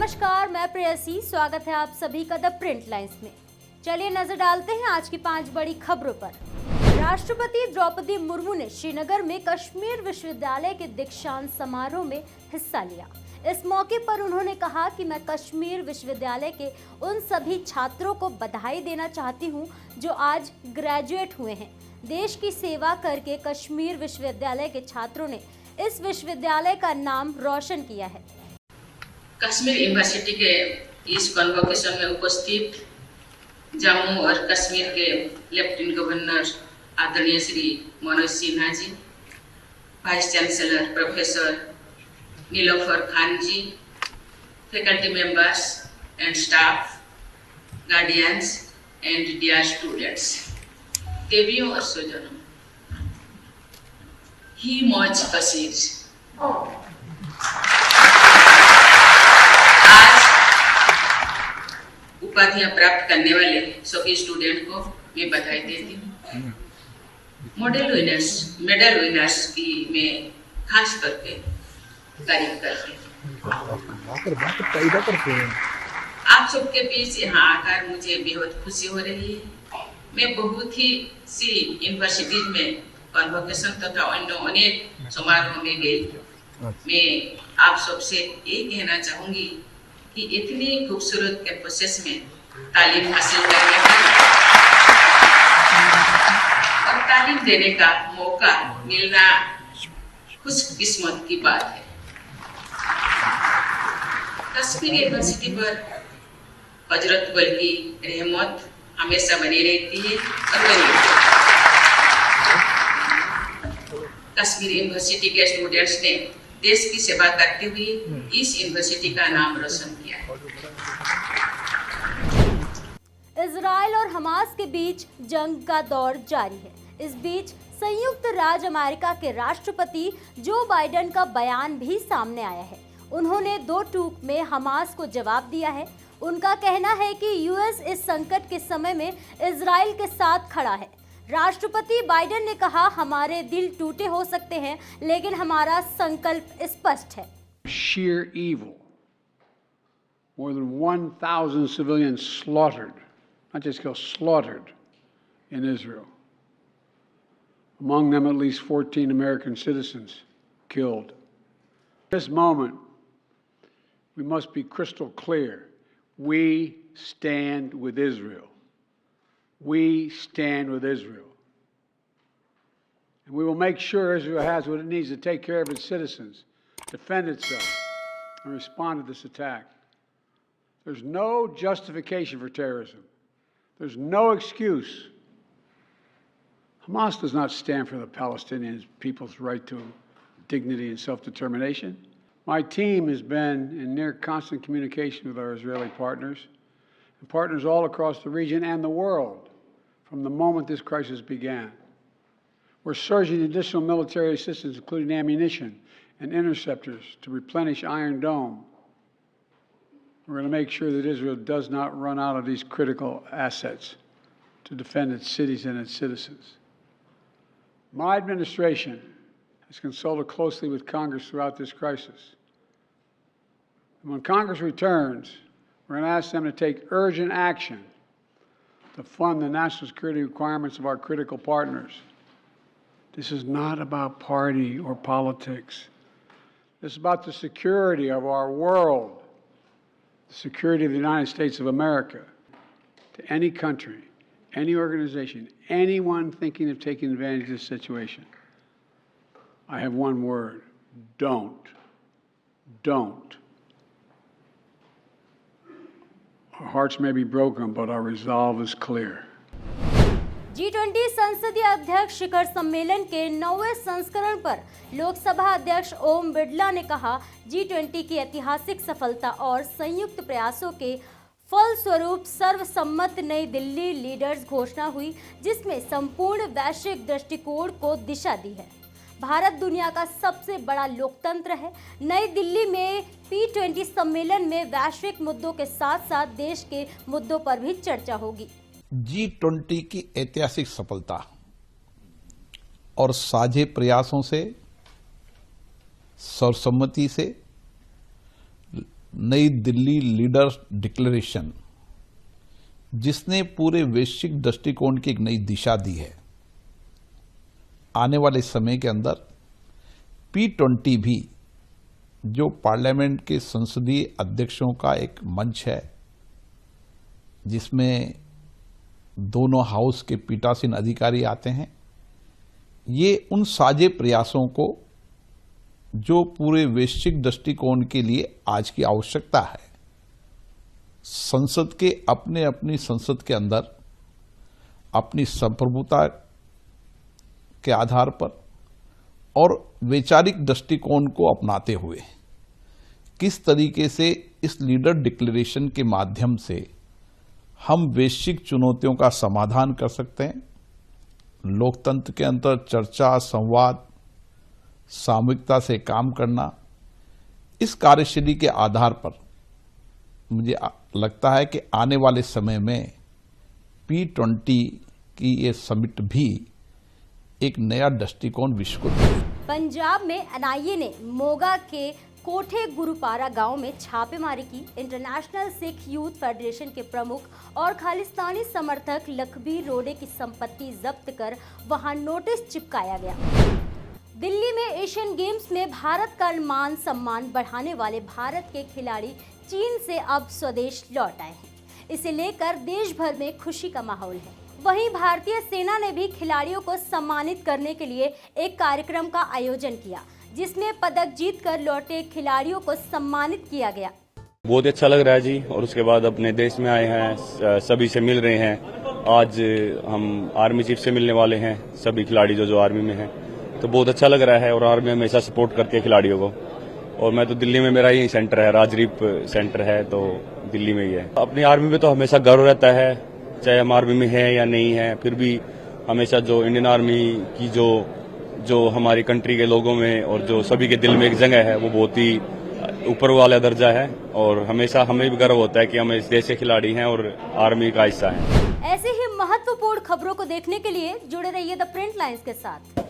नमस्कार, मैं प्रेयसी। स्वागत है आप सभी का द प्रिंट लाइन्स में। चलिए नजर डालते हैं आज की 5 बड़ी खबरों पर। राष्ट्रपति द्रौपदी मुर्मू ने श्रीनगर में कश्मीर विश्वविद्यालय के दीक्षांत समारोह में हिस्सा लिया। इस मौके पर उन्होंने कहा कि मैं कश्मीर विश्वविद्यालय के उन सभी छात्रों को बधाई देना चाहती हूं जो आज ग्रेजुएट हुए हैं। देश की सेवा करके कश्मीर विश्वविद्यालय के छात्रों ने इस विश्वविद्यालय का नाम रोशन किया है। कश्मीर यूनिवर्सिटी के इस कन्वोकेशन में उपस्थित जम्मू और कश्मीर के लेफ्टिनेंट गवर्नर आदरणीय Shri Manoj Sinha ji, vice chancellor professor Nilofar Khan ji, faculty members and staff, guardians and dear students, देवियों और स्वजनों, ही मौज कसीर। उपाधियां प्राप्त करने वाले सभी स्टूडेंट को मैं बधाई देती हूँ। मेडल विनर्स की मैं खास करके तारीफ करती हूँ। आप सबके बीच यहाँ आकर मुझे बेहद खुशी हो रही है। मैं बहुत ही सी यूनिवर्सिटीज में कन्वोकेशन तथा अन्य अनेक समारोह में गई। मैं आप सबसे ये कहना चाहूंगी कि इतनी खूबसूरत कैंपसेस में तालीम हासिल करने का और तालीम देने का मौका मिलना खुशकिस्मत की बात है। कश्मीर यूनिवर्सिटी पर हजरत बल की रहमत हमेशा बनी रहती है और बनी कश्मीर यूनिवर्सिटी के स्टूडेंट्स ने देश की सेवा करते हुए इस यूनिवर्सिटी का नाम रोशन किया है। इजराइल और हमास के बीच जंग का दौर जारी है। इस बीच संयुक्त राज्य अमेरिका के राष्ट्रपति जो बाइडेन का बयान भी सामने आया है। उन्होंने 2 टूक में हमास को जवाब दिया है। उनका कहना है कि यूएस इस संकट के समय में इजराइल के साथ खड़ा है। राष्ट्रपति बाइडेन ने कहा, हमारे दिल टूटे हो सकते हैं लेकिन हमारा संकल्प स्पष्ट है। Sheer evil. More than 1,000 civilians slaughtered, not just killed, slaughtered in Israel. Among them at least 14 American citizens killed. At this moment, we must be crystal clear. We stand with Israel. We stand with Israel. And we will make sure Israel has what it needs to take care of its citizens, defend itself, and respond to this attack. There's no justification for terrorism. There's no excuse. Hamas does not stand for the Palestinian people's right to dignity and self-determination. My team has been in near constant communication with our Israeli partners and partners all across the region and the world from the moment this crisis began. We're surging additional military assistance, including ammunition and interceptors, to replenish Iron Dome. We're going to make sure that Israel does not run out of these critical assets to defend its cities and its citizens. My administration has consulted closely with Congress throughout this crisis. And when Congress returns, we're going to ask them to take urgent action to fund the national security requirements of our critical partners. This is not about party or politics. This is about the security of our world, the security of the United States of America. To any country, any organization, anyone thinking of taking advantage of this situation, I have one word: don't. Don't. Our hearts may be broken, but our resolve is clear. G20 संसदीय अध्यक्ष शिखर सम्मेलन के 9वें संस्करण पर लोकसभा अध्यक्ष ओम बिरला ने कहा, G20 की ऐतिहासिक सफलता और संयुक्त प्रयासों के फलस्वरूप सर्वसम्मत नई दिल्ली लीडर्स घोषणा हुई, जिसमें संपूर्ण वैश्विक दृष्टिकोण को दिशा दी है। भारत दुनिया का सबसे बड़ा लोकतंत्र है। नई दिल्ली में P20 सम्मेलन में वैश्विक मुद्दों के साथ साथ देश के मुद्दों पर भी चर्चा होगी। G20 की ऐतिहासिक सफलता और साझे प्रयासों से, सर्वसम्मति से नई दिल्ली लीडर्स डिक्लेरेशन, जिसने पूरे वैश्विक दृष्टिकोण की एक नई दिशा दी है। आने वाले समय के अंदर P20 भी, जो पार्लियामेंट के संसदीय अध्यक्षों का एक मंच है, जिसमें दोनों हाउस के पीठासीन अधिकारी आते हैं, ये उन साझे प्रयासों को, जो पूरे वैश्विक दृष्टिकोण के लिए आज की आवश्यकता है, संसद के अपनी संसद के अंदर अपनी संप्रभुता के आधार पर और वैचारिक दृष्टिकोण को अपनाते हुए किस तरीके से इस लीडर डिक्लेरेशन के माध्यम से हम वैश्विक चुनौतियों का समाधान कर सकते हैं। लोकतंत्र के अंदर चर्चा, संवाद, सामूहिकता से काम करना, इस कार्यशैली के आधार पर मुझे लगता है कि आने वाले समय में P20 की ये समिट भी एक नया दृष्टिकोण विश्व को देगी। पंजाब में NIA ने मोगा के कोठे गुरुपारा गांव में छापेमारी की। इंटरनेशनल सिख यूथ फेडरेशन के प्रमुख और खालिस्तानी समर्थक लखबीर रोडे की संपत्ति जब्त कर वहां नोटिस चिपकाया गया। दिल्ली में एशियन गेम्स में भारत का मान सम्मान बढ़ाने वाले भारत के खिलाड़ी चीन से अब स्वदेश लौट आए हैं। इसे लेकर देश भर में खुशी का माहौल है। वहीं भारतीय सेना ने भी खिलाड़ियों को सम्मानित करने के लिए एक कार्यक्रम का आयोजन किया, जिसमें पदक जीतकर लौटे खिलाड़ियों को सम्मानित किया गया। बहुत अच्छा लग रहा है जी। और उसके बाद अपने देश में आए हैं, सभी से मिल रहे हैं। आज हम आर्मी चीफ से मिलने वाले हैं, सभी खिलाड़ी जो आर्मी में हैं, तो बहुत अच्छा लग रहा है। और आर्मी हमेशा सपोर्ट करती है खिलाड़ियों को। और मैं तो दिल्ली में, मेरा ही सेंटर है, राजरीप सेंटर है, तो दिल्ली में ही है। अपनी आर्मी में तो हमेशा गर्व रहता है, चाहे हम आर्मी में हैं या नहीं है, फिर भी हमेशा जो इंडियन आर्मी की जो हमारी कंट्री के लोगों में और जो सभी के दिल में एक जगह है, वो बहुत ही ऊपर वाला दर्जा है। और हमेशा हमें भी गर्व होता है कि हम इस देश के खिलाड़ी हैं और आर्मी का हिस्सा हैं। ऐसे ही महत्वपूर्ण खबरों को देखने के लिए जुड़े रहिए द प्रिंट लाइन्स के साथ।